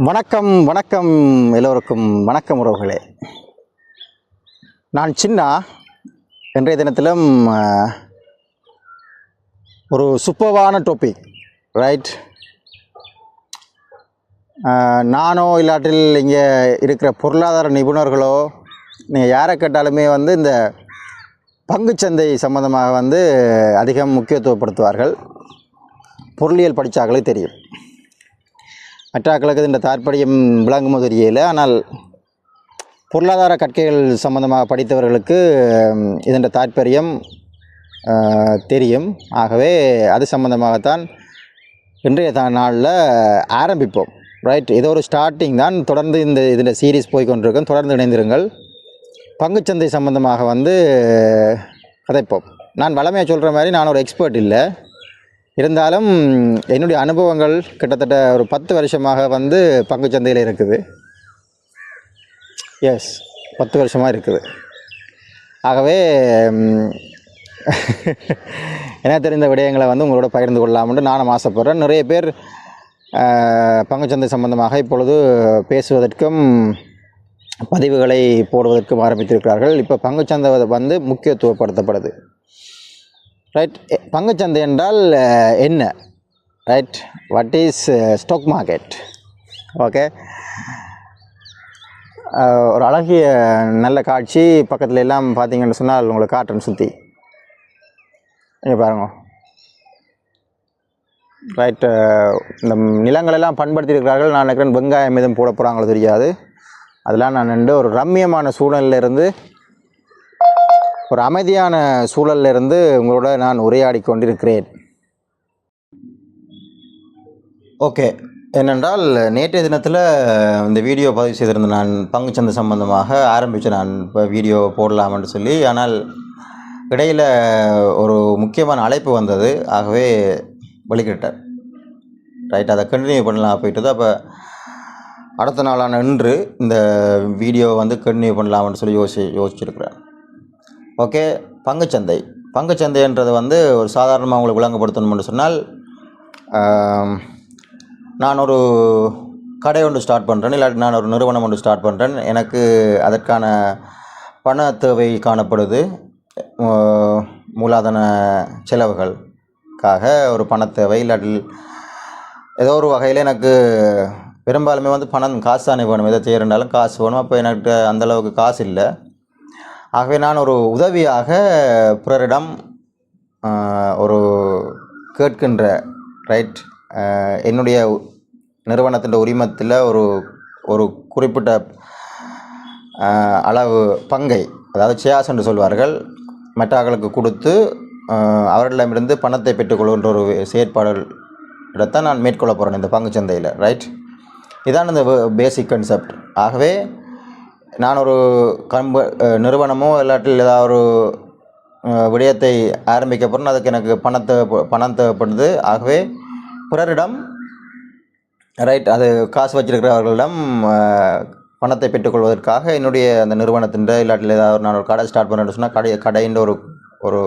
வணக்கம் வணக்கம் எல்லோருக்கும் வணக்கம் உறவுகளே. நான் சின்னா. இன்றைய தினத்திலும் ஒரு சூப்பர்வான டாபிக், ரைட்? நானோ இல்லாட்டில் இங்கே இருக்கிற பொருளாதார நிபுணர்களோ நீங்கள் யாரை கேட்டாலுமே இந்த பங்குச்சந்தை சம்பந்தமாக அதிகம் முக்கியத்துவப்படுத்துவார்கள். பொருளியல் படித்தாக்களே தெரியும். மற்றாக்களுக்கு இந்த தாற்பயம் விளங்குமோ தெரியல. ஆனால் பொருளாதார கற்கைகள் சம்பந்தமாக படித்தவர்களுக்கு இதன் தாற்பயம் தெரியும். ஆகவே அது சம்பந்தமாகத்தான் இன்றைய நாளில் ஆரம்பிப்போம், ரைட்? இது ஒரு ஸ்டார்டிங் தான். தொடர்ந்து இதில் சீரீஸ் போய்கொண்டிருக்கும். தொடர்ந்து இணைந்திருங்கள். பங்குச்சந்தை சம்பந்தமாக கதைப்போம். நான் வளமையாக சொல்கிற மாதிரி நான் ஒரு எக்ஸ்பர்ட் இல்லை. இருந்தாலும் என்னுடைய அனுபவங்கள் கிட்டத்தட்ட ஒரு 10 வருஷமாக பங்குச்சந்தையில் இருக்குது. எஸ், 10 வருஷமாக இருக்குது. ஆகவே எனக்கு தெரிந்த விடயங்களை உங்களோட பகிர்ந்து கொள்ளலாம்னு நானும் ஆசைப்படுறேன். நிறைய பேர் பங்குச்சந்தை சம்பந்தமாக இப்பொழுது பேசுவதற்கும் பதிவுகளை போடுவதற்கும் ஆரம்பித்திருக்கிறார்கள். இப்போ பங்குச்சந்தை முக்கியத்துவப்படுத்தப்படுது, ரைட்? பங்குச்சந்தை என்றால் என்ன, right? What is stock market? Okay, ஒரு அழகிய நல்ல காட்சி பக்கத்தில் எல்லாம் பார்த்தீங்கன்னு சொன்னால் உங்களுக்கு காட்டுறேன் சுற்றி. இங்கே பாருங்க, ரைட்? இந்த நிலங்களெல்லாம் பண்படுத்தியிருக்கிறார்கள். நான் நினைக்கிறேன் வெங்காயம் எதுவும் போட போகிறாங்களோ தெரியாது. அதெல்லாம் நான் நின்று ஒரு ரம்மியமான சூழலிலிருந்து, ஒரு அமைதியான சூழலிலிருந்து உங்களோட நான் உரையாடி கொண்டிருக்கிறேன். ஓகே, ஏனென்றால் நேற்றைய தினத்தில் இந்த வீடியோ பதிவு செய்திருந்தேன். நான் பங்குச்சந்தை சம்பந்தமாக ஆரம்பித்து நான் இப்போ வீடியோ போடலாம்னு சொல்லி. ஆனால் இடையில் ஒரு முக்கியமான அழைப்பு வந்தது. ஆகவே வெளிக்கிட்டேன், ரைட்? அதை கண்டினியூ பண்ணலாம் போயிட்டு. அப்போ அடுத்த நாளான இன்று இந்த வீடியோ கண்டினியூ பண்ணலாம்னு சொல்லி யோசிச்சிருக்கிறேன். ஓகே, பங்குச்சந்தைன்றது ஒரு சாதாரணமாக உங்களுக்கு விளங்கப்படுத்தணும்னு சொன்னால், நான் ஒரு கடை ஒன்று ஸ்டார்ட் பண்ணுறேன், இல்லாட்டி நான் ஒரு நிறுவனம் ஒன்று ஸ்டார்ட் பண்ணுறேன். எனக்கு அதற்கான பண தேவை காணப்படுது. மூலதன செலவுகளுக்காக ஒரு பண தேவை, இல்லாட்டி ஏதோ ஒரு வகையில் எனக்கு பெரும்பாலுமே பணம் காசு தானே வேணும். எதை செய்யறதுனாலும் காசு வேணும். அப்போ எனக்கு அந்தளவுக்கு காசு இல்லை. ஆகவே நான் ஒரு உதவியாக பிறரிடம் ஒரு கேட்கின்ற, ரைட்? என்னுடைய நிறுவனத்தின் உரிமத்தில் ஒரு குறிப்பிட்ட அளவு பங்கை, அதாவது ஷேர்ஸ் என்று சொல்வார்கள், மற்றவர்களுக்கு கொடுத்து அவர்களிடமிருந்து பணத்தை பெற்றுக்கொள்கின்ற ஒரு செயற்பாடுதான் நான் மேற்கொள்ள போகிறேன் இந்த பங்குச்சந்தையில், ரைட்? இதான் இந்த பேசிக் கான்செப்ட். ஆகவே நான் ஒரு நிறுவனமோ இல்லாட்டில் ஏதாவது ஒரு விடயத்தை ஆரம்பிக்க போகிறேன். அதுக்கு எனக்கு பணம் தேவைப்படுது. ஆகவே பிறரிடம், ரைட், அது காசு வச்சிருக்கிறவர்களிடம் பணத்தை பெற்றுக்கொள்வதற்காக என்னுடைய அந்த நிறுவனத்தின் இல்லாட்டில் ஏதாவது நான் ஒரு கடை ஸ்டார்ட் பண்ணுறேன்னு சொன்னால் கடைன்ற ஒரு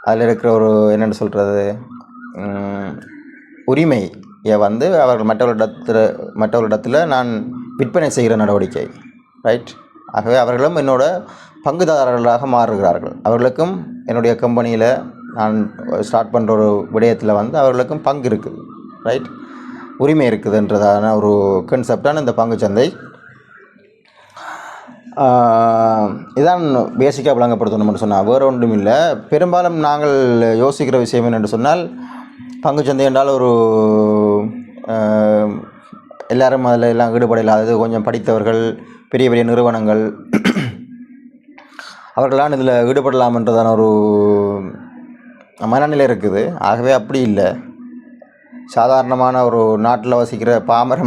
அதில் இருக்கிற ஒரு என்னென்னு சொல்கிறது உரிமையை அவர்கள் மற்றவர்களிடத்தில் நான் விற்பனை செய்கிற நடவடிக்கை, ரைட்? ஆகவே அவர்களும் என்னோட பங்குதாரர்களாக மாறுகிறார்கள். அவர்களுக்கும் என்னுடைய கம்பெனியில் நான் ஸ்டார்ட் பண்ணுற ஒரு விடயத்தில் அவர்களுக்கும் பங்கு இருக்குது, ரைட்? உரிமை இருக்குதுன்றதான ஒரு கன்செப்டான இந்த பங்குச்சந்தை. இதான் பேசிக்காக விளங்கப்படுத்தணும்னு சொன்னால் வேறு ஒன்றும் இல்லை. பெரும்பாலும் நாங்கள் யோசிக்கிற விஷயம் என்னென்று சொன்னால், பங்குச்சந்தை என்றால் ஒரு எல்லாரும் அதில் எல்லாம் ஈடுபட இல்லாதது, கொஞ்சம் படித்தவர்கள், பெரிய பெரிய நிறுவனங்கள், அவர்களால் இதில் ஈடுபடலாம்ன்றதான ஒரு மனநிலை இருக்குது. ஆகவே அப்படி இல்லை. சாதாரணமான ஒரு நாட்டில் வசிக்கிற பாமர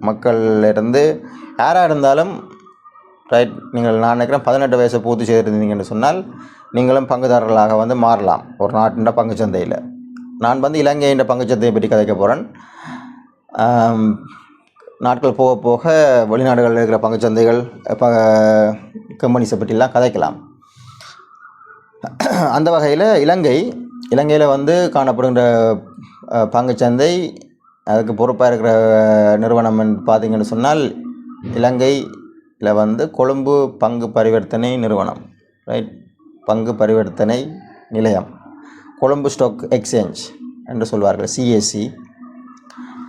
மக்களிலிருந்து யாராக இருந்தாலும், ரைட்? நான் நினைக்கிறேன் 18 வயசை பூர்த்தி செய்திருந்தீங்கன்னு சொன்னால் நீங்களும் பங்குதாரர்களாக மாறலாம் ஒரு நாட்டின் பங்குச்சந்தையில். நான் இலங்கையின் பங்குச்சந்தையை பற்றி கதைக்க போகிறேன். நாட்கள் போக போக வெளிநாடுகளில் இருக்கிற பங்குச்சந்தைகள் கம்பெனிஸை பற்றிலாம் கதைக்கலாம். அந்த வகையில் இலங்கையில் காணப்படுகின்ற பங்குச்சந்தை அதுக்கு பொறுப்பாக இருக்கிற நிறுவனம் பார்த்தீங்கன்னு சொன்னால் இலங்கையில் வந்து கொழும்பு பங்கு பரிவர்த்தனை நிறுவனம், ரைட், பங்கு பரிவர்த்தனை நிலையம், கொழும்பு ஸ்டாக் எக்ஸ்சேஞ்ச் என்று சொல்வார்கள், சிஏசி.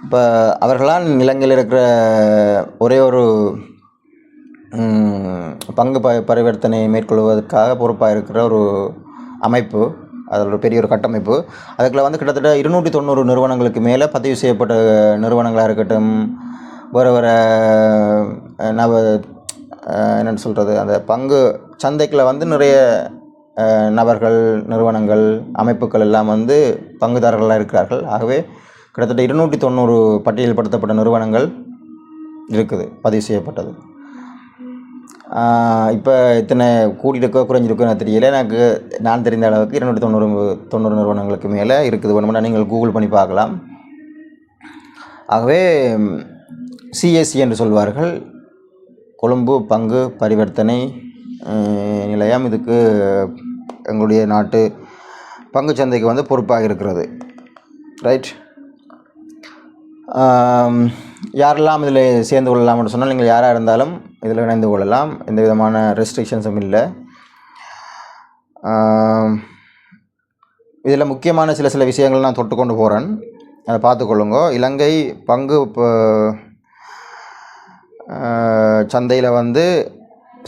இப்போ அவர்களால் இலங்கையில் இருக்கிற ஒரே ஒரு பங்கு பரிவர்த்தனை மேற்கொள்வதற்காக பொறுப்பாக இருக்கிற ஒரு அமைப்பு, அதில் ஒரு பெரிய ஒரு கட்டமைப்பு. அதுக்குள்ள வந்து கிட்டத்தட்ட 290 நிறுவனங்களுக்கு மேலே பதிவு செய்யப்பட்ட நிறுவனங்களாக இருக்கட்டும், வேறு வேறு என்னென்னு சொல்கிறது, அந்த பங்கு சந்தைக்குள்ள வந்து நிறைய நபர்கள், நிறுவனங்கள், அமைப்புகள் எல்லாம் வந்து பங்குதாரர்களாக இருக்கிறார்கள். ஆகவே கிட்டத்தட்ட 290 பட்டியல்படுத்தப்பட்ட நிறுவனங்கள் இருக்குது பதிவு செய்யப்பட்டது. இப்போ இத்தனை கூடியிருக்கோ குறைஞ்சிருக்கோ எனக்கு தெரியல. நான் தெரிந்த அளவுக்கு 290 நிறுவனங்களுக்கு மேலே இருக்குது. வேணுமென்னா நீங்கள் கூகுள் பண்ணி பார்க்கலாம். ஆகவே சிஎஸ்சி என்று சொல்வார்கள், கொழும்பு பங்கு பரிவர்த்தனை நிலையம். இதுக்கு எங்களுடைய நாட்டு பங்கு சந்தைக்கு வந்து பொறுப்பாக இருக்கிறது, ரைட். யாரெல்லாம் இதில் சேர்ந்து கொள்ளலாம்னு சொன்னால், நீங்கள் யாராக இருந்தாலும் இதில் இணைந்து கொள்ளலாம். எந்த விதமான ரெஸ்ட்ரிக்ஷன்ஸும் இல்லை. இதில் முக்கியமான சில விஷயங்கள் நான் தொட்டு கொண்டு போகிறேன், அதை பார்த்துக்கொள்ளுங்க. இலங்கை பங்கு சந்தையில் வந்து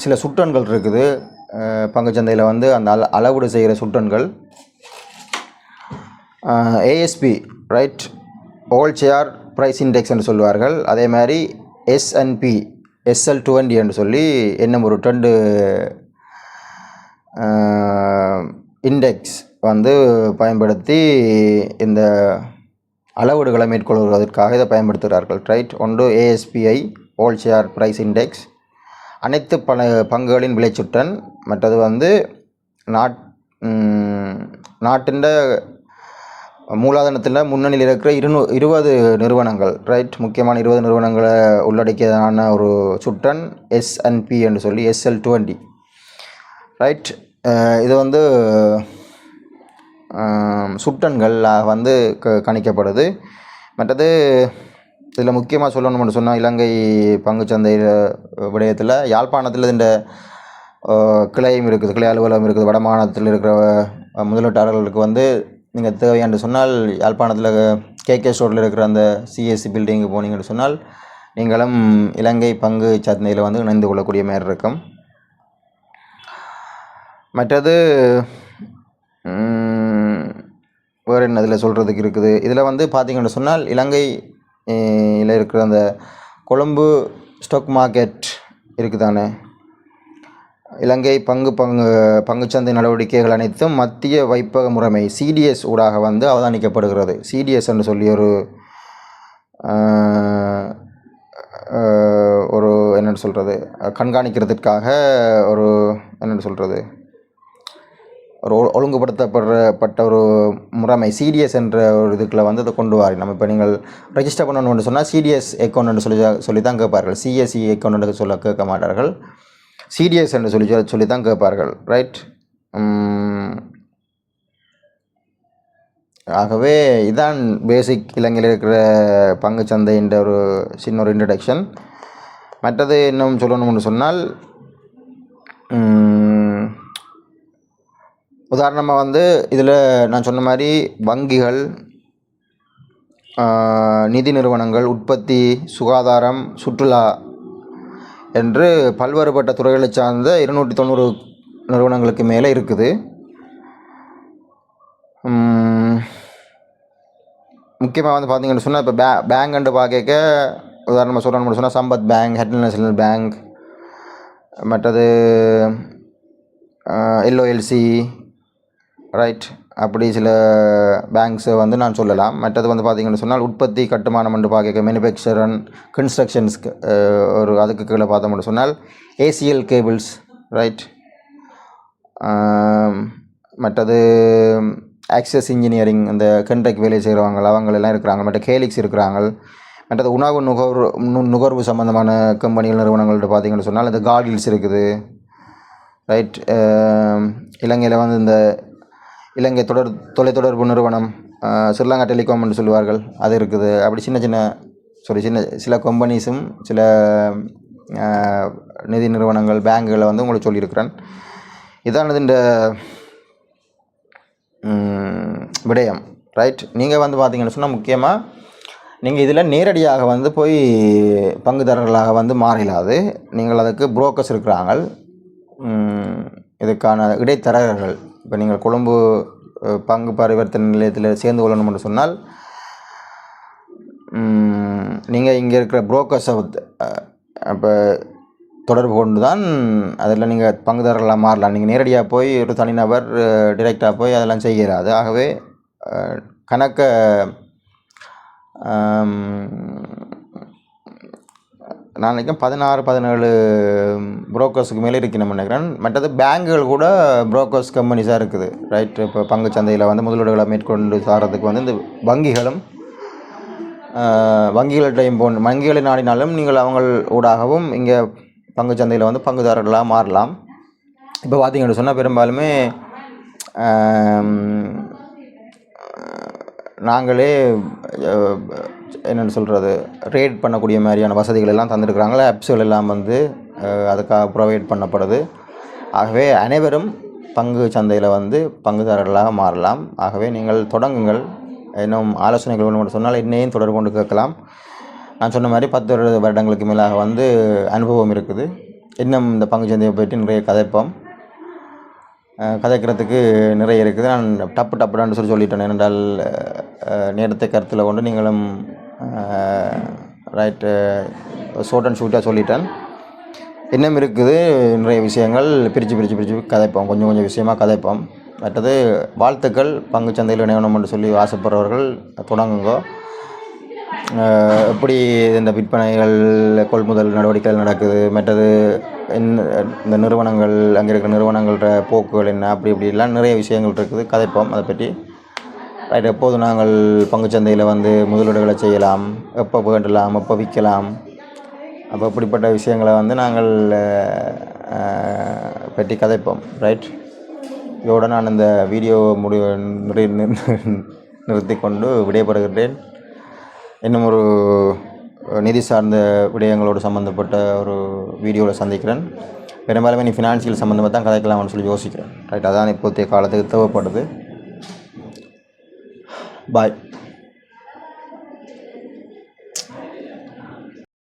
சில சுட்டன்கள் இருக்குது. பங்கு சந்தையில் வந்து அந்த அளவீடு செய்கிற சுட்டன்கள் ஏஎஸ்பி, ரைட், ஓல் ஷேர் ப்ரைஸ் இண்டெக்ஸ் என்று சொல்வார்கள். அதே மாதிரி S&P SL20 என்று சொல்லி இன்னும் ஒரு 2 இண்டெக்ஸ் வந்து பயன்படுத்தி இந்த அளவீடுகளை மேற்கொள்வதற்காக இதை பயன்படுத்துகிறார்கள், ரைட். ஒன்று ASPI ஓல் ஷேர் ப்ரைஸ் இண்டெக்ஸ், அனைத்து பங்குகளின் விலைச்சுட்டன். மற்றது வந்து நாட்டின் மூலதனத்தில் முன்னணியில் இருக்கிற 20 நிறுவனங்கள், ரைட், முக்கியமான 20 நிறுவனங்களை உள்ளடக்கியதான ஒரு சுட்டன் S&P என்று சொல்லி SL20, ரைட். இது வந்து சுட்டன்கள் வந்து கணிக்கப்படுது. மற்றது இதில் முக்கியமாக சொல்லணும்னு சொன்னால், இலங்கை பங்குச்சந்தை விடயத்தில் யாழ்ப்பாணத்தில் இந்த கிளையும் இருக்குது, கிளை அலுவலகம் இருக்குது. வட மாநிலத்தில் இருக்கிற முதலீட்டாளர்களுக்கு வந்து நீங்கள் தேவையான்னு சொன்னால், யாழ்ப்பாணத்தில் KK ஸ்டோரில் இருக்கிற அந்த சிஎஸ்சி பில்டிங்கு போனீங்கன்னு சொன்னால், நீங்களும் இலங்கை பங்கு சந்தையில் வந்து இணைந்து கொள்ளக்கூடிய மாதிரி இருக்கும். மற்றது வேறு என்ன இதில் சொல்கிறதுக்கு இருக்குது, இதில் வந்து பார்த்திங்கன்னு சொன்னால், இலங்கையில் இருக்கிற அந்த கொழும்பு ஸ்டாக் மார்க்கெட் இருக்குதானே, இலங்கை பங்குச்சந்தை நடவடிக்கைகள் அனைத்தும் மத்திய வைப்பக முறைமை CDS ஊடாக வந்து அவதானிக்கப்படுகிறது. CDS என்று சொல்லி ஒரு என்னென்னு சொல்கிறது, கண்காணிக்கிறதுக்காக ஒரு என்னென்னு சொல்கிறது, ஒரு ஒழுங்குபடுத்தப்பட்ட ஒரு முறைமை CDS என்ற ஒரு இதுக்குள்ள வந்து அதை கொண்டு வாரி. நம்ம இப்போ நீங்கள் ரெஜிஸ்டர் பண்ணணும்னு சொன்னால் CDS அக்கௌண்ட்னு சொல்லி தான் கேட்பார்கள். CSE அக்கௌண்ட்னு சொல்ல கேட்க மாட்டார்கள், CDS என்று சொல்லி தான் கேட்பார்கள், ரைட். ஆகவே இதான் பேசிக் இலங்கையில் இருக்கிற பங்குச்சந்தைன்ற ஒரு சின்ன ஒரு இன்ட்ரடக்ஷன். மற்றது இன்னும் சொல்லணும்னு சொன்னால், உதாரணமாக வந்து இதில் நான் சொன்ன மாதிரி வங்கிகள், நிதி நிறுவனங்கள், உற்பத்தி, சுகாதாரம், சுற்றுலா என்று பல்வேறுபட்ட துறைகளை சார்ந்த 290 நிறுவனங்களுக்கு மேலே இருக்குது. முக்கியமாக வந்து பார்த்திங்கன்னு சொன்னால், இப்போ பேங்க் பார்க்க உதாரணமாக சொல்லணும்னு சொன்னால், Sampath bank, head national bank, மற்றது LOLC, ரைட், அப்படி சில பேங்க்ஸை வந்து நான் சொல்லலாம். மற்றது வந்து பார்த்திங்கன்னு சொன்னால், உற்பத்தி கட்டுமானம் என்று பார்க்க மேனுஃபேக்சர் அண்ட் கன்ஸ்ட்ரக்ஷன்ஸ்க்கு ஒரு அதுக்கு கீழே பார்த்தோம்னு சொன்னால் ACL கேபிள்ஸ், ரைட். மற்றது ஆக்சஸ் இன்ஜினியரிங், இந்த கண்ட்ராக்ட் வேலை செய்கிறவங்க அவங்களெல்லாம் இருக்கிறாங்க. மற்ற கேலிக்ஸ் இருக்கிறாங்க. மற்றது உணவு நுகர்வு சம்மந்தமான கம்பெனிகள், நிறுவனங்கள்ட்ட பார்த்திங்கன்னு சொன்னால் இந்த கார்கில்ஸ் இருக்குது, ரைட். இலங்கையில் வந்து இந்த இலங்கை தொலைத்தொடர்பு நிறுவனம் ஸ்ரீலங்கா டெலிகாம்னு சொல்லுவார்கள், அது இருக்குது. அப்படி சின்ன சின்ன சில கம்பெனிஸும் சில நிதி நிறுவனங்கள் பேங்குகளை வந்து உங்களுக்கு சொல்லியிருக்கிறேன். இதான் இந்த விடயம், ரைட். நீங்கள் வந்து பார்த்தீங்கன்னு சொன்னால் முக்கியமாக நீங்கள் இதில் நேரடியாக வந்து போய் பங்குதாரர்களாக வந்து மாறிடாது. நீங்கள் அதுக்கு புரோக்கர்ஸ் இருக்கிறாங்க, இதுக்கான இடைத்தரகர்கள். இப்போ நீங்கள் கொழும்பு பங்கு பரிவர்த்தனை நிலையத்தில் சேர்ந்து கொள்ளணும் என்று சொன்னால் நீங்கள் இங்கே இருக்கிற புரோக்கர்ஸை இப்போ தொடர்பு கொண்டு தான் அதில் நீங்கள் பங்குதாரர்களாக மாறலாம். நீங்கள் நேரடியாக போய் ஒரு தனிநபர் டிரெக்டாக போய் அதெல்லாம் செய்கிறாது. ஆகவே கணக்க நான் நினைக்கிறேன் 16-17 புரோக்கர்ஸுக்கு மேலே இருக்கணும் நினைக்கிறேன். மற்றது பேங்குகள் கூட புரோக்கர்ஸ் கம்பெனிஸாக இருக்குது, ரைட். இப்போ பங்கு சந்தையில் வந்து முதலீடுகளை மேற்கொண்டு சாரத்துக்கு வந்து இந்த வங்கிகளும் வங்கிகள்கிட்டையும் வங்கிகளை நாடினாலும் நீங்கள் அவங்கள் ஊடாகவும் இங்கே பங்கு சந்தையில் வந்து பங்குதாரர்களாக மாறலாம். இப்போ பார்த்தீங்கன்னு சொன்னால் பெரும்பாலுமே நாங்களே என்னென்னு சொல்கிறது, ரேட் பண்ணக்கூடிய மாதிரியான வசதிகள் எல்லாம் தந்துருக்குறாங்களே, ஆப்ஸ்கள் எல்லாம் வந்து அதுக்காக ப்ரொவைட் பண்ணப்படுது. ஆகவே அனைவரும் பங்கு சந்தையில் வந்து பங்குதாரர்களாக மாறலாம். ஆகவே நீங்கள் தொடங்குங்கள். இன்னும் ஆலோசனைகள் வேணும்னு சொன்னால் என்னையும் தொடர்பு கொண்டு கேட்கலாம். நான் சொன்ன மாதிரி 10 வருடங்களுக்கு மேலாக வந்து அனுபவம் இருக்குது. இன்னும் இந்த பங்கு சந்தையை பற்றி நிறைய கதைக்கிறதுக்கு நிறைய இருக்குது. நான் டப்புடான்னு சொல்லிட்டேன். ஏனென்றால் நேரத்தை கருத்தில் கொண்டு நீங்களும் ரைட்டு ஷார்ட் அண்ட் ஷூட்டாக சொல்லிட்டேன். இன்னும் இருக்குது நிறைய விஷயங்கள், பிரித்து கதைப்போம். கொஞ்சம் விஷயமாக கதைப்போம். மற்றது வாழ்த்துக்கள். பங்கு சந்தையில் இணையணும்னு சொல்லி ஆசைப்படுறவர்கள் தொடங்குங்க. எப்படி இந்த விற்பனைகள் கொள்முதல் நடவடிக்கைகள் நடக்குது, மற்றது இந்த நிறுவனங்கள், அங்கே இருக்கிற நிறுவனங்களோட போக்குகள் என்ன, இப்படிலாம் நிறைய விஷயங்கள் இருக்குது, கதைப்போம் அதை பற்றி. ரைட். எப்போது நாங்கள் பங்குச்சந்தையில் வந்து முதலீடுகளை செய்யலாம், எப்போ வேண்டலாம், எப்போ விற்கலாம், அப்போ இப்படிப்பட்ட விஷயங்களை வந்து நாங்கள் பற்றி கதைப்போம், ரைட். இதோடு நான் இந்த வீடியோ நிறுத்தி கொண்டு விடைபெறுகிறேன். இன்னும் ஒரு நிதி சார்ந்த விடயங்களோடு சம்மந்தப்பட்ட ஒரு வீடியோவில் சந்திக்கிறேன். பெரும்பாலுமே நீ ஃபினான்ஷியல் சம்மந்தமாக தான் கதைக்கலாம்னு சொல்லி யோசிக்கிறேன், ரைட். அதான் இப்போதைய காலத்துக்கு தேவைப்படுது. பாய்.